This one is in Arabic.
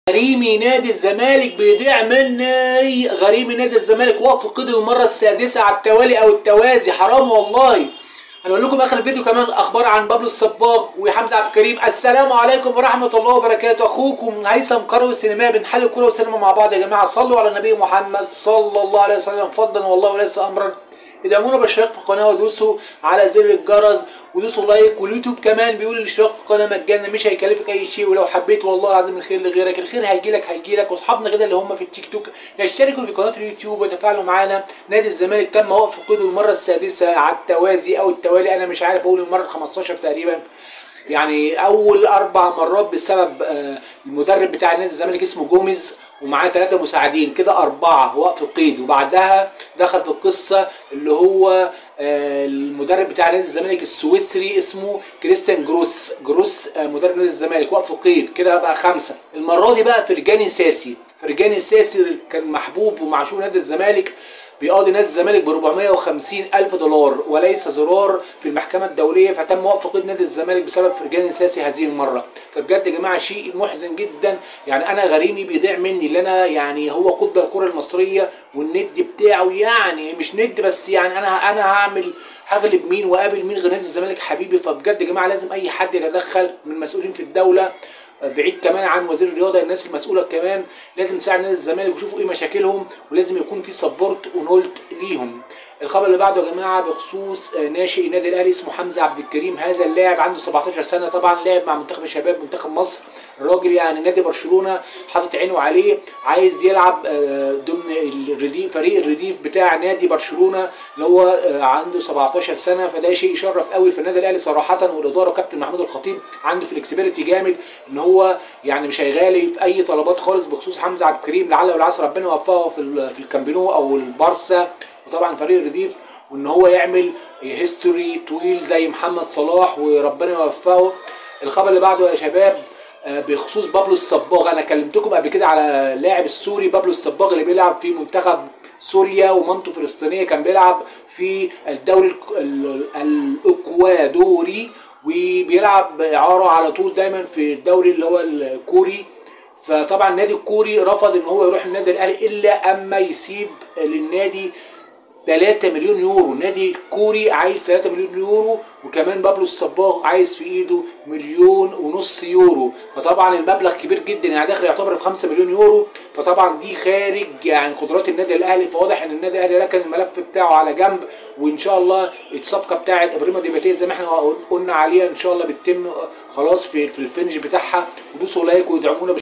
غريمي نادي الزمالك بيضيع مني. غريمي نادي الزمالك وقف قيد المره السادسه على التوالي او التوازي، حرام والله. هنقول لكم اخر الفيديو كمان اخبار عن بابلو الصباغ وحمزه عبد الكريم. السلام عليكم ورحمه الله وبركاته، اخوكم هيثم كروي السينمائي، بنحلل كوره وسينما مع بعض. يا جماعه صلوا على النبي محمد صلى الله عليه وسلم فضلا والله وليس امرا. ادعمونا بالاشتراك في القناه ودوسوا على زر الجرس ودوسوا لايك، واليوتيوب كمان بيقول الاشتراك في القناه مجانا مش هيكلفك اي شيء، ولو حبيت والله العظيم الخير لغيرك، الخير هيجيلك. واصحابنا كده اللي هم في التيك توك يشتركوا في قناه اليوتيوب ويتفاعلوا معانا. نادي الزمالك تم وقف قيده المره السادسه على التوازي او التوالي، انا مش عارف اقول المره ال 15 تقريبا، يعني اول 4 مرات بسبب المدرب بتاع نادي الزمالك اسمه جوميز ومعاه 3 مساعدين، كده 4 وقف قيد. وبعدها دخل في القصه اللي هو المدرب بتاع نادي الزمالك السويسري اسمه كريستيان جروس مدرب نادي الزمالك وقف قيد، كده بقى 5. المره دي بقى فرجاني ساسي كان محبوب ومعشوق نادي الزمالك، بيقاضي نادي الزمالك ب 450,000 دولار وليس زرار في المحكمة الدولية، فتم وقف قيد نادي الزمالك بسبب فرجاني ساسي هذه المرة. فبجد يا جماعة شيء محزن جدا، يعني أنا غريمي بيضيع مني، اللي أنا يعني هو قطب الكرة المصرية والند بتاعه، يعني مش ند بس، يعني أنا هغلب مين وقابل مين غير نادي الزمالك حبيبي. فبجد يا جماعة لازم أي حد يتدخل من المسؤولين في الدولة، بعيد كمان عن وزير الرياضه، الناس المسؤوله كمان لازم تساعد نادي الزمالك ويشوفوا ايه مشاكلهم، ولازم يكون في سبورت ونولت ليهم. الخبر اللي بعده يا جماعه بخصوص ناشئ النادي الاهلي اسمه حمزه عبد الكريم. هذا اللاعب عنده 17 سنه، طبعا لعب مع منتخب الشباب منتخب مصر. الراجل يعني نادي برشلونه حاطط عينه عليه، عايز يلعب ضمن فريق الرديف بتاع نادي برشلونه اللي هو عنده 17 سنه، فده شيء يشرف قوي في النادي الاهلي صراحه. والاداره كابتن محمود الخطيب عنده فلكسبيليتي جامد، ان هو يعني مش هيغالي في اي طلبات خالص بخصوص حمزه عبد الكريم. لعل والعسى ربنا يوفقه في الكامبينو او البارسا وطبعا فريق الرديف، وان هو يعمل هيستوري طويل زي محمد صلاح وربنا يوفقه. الخبر اللي بعده يا شباب بخصوص بابلو الصباغ. انا كلمتكم قبل كده على اللاعب السوري بابلو الصباغ اللي بيلعب في منتخب سوريا ومامته فلسطينيه، كان بيلعب في الدوري الاكوادوري وبيلعب اعاره على طول دايما في الدوري اللي هو الكوري. فطبعا النادي الكوري رفض ان هو يروح النادي الاهلي الا اما يسيب للنادي 3 مليون يورو. النادي الكوري عايز 3 مليون يورو، وكمان بابلو الصباغ عايز في ايده 1.5 مليون يورو. فطبعا المبلغ كبير جدا، يعني داخل يعتبر في 5 مليون يورو، فطبعا دي خارج يعني قدرات النادي الاهلي. فواضح ان النادي الاهلي ركن الملف بتاعه على جنب، وان شاء الله الصفقه بتاعه ابراهيم ديباتيه زي ما احنا قلنا عليها ان شاء الله بتتم خلاص في الفينش بتاعها. ودوسوا لايك وادعمونا.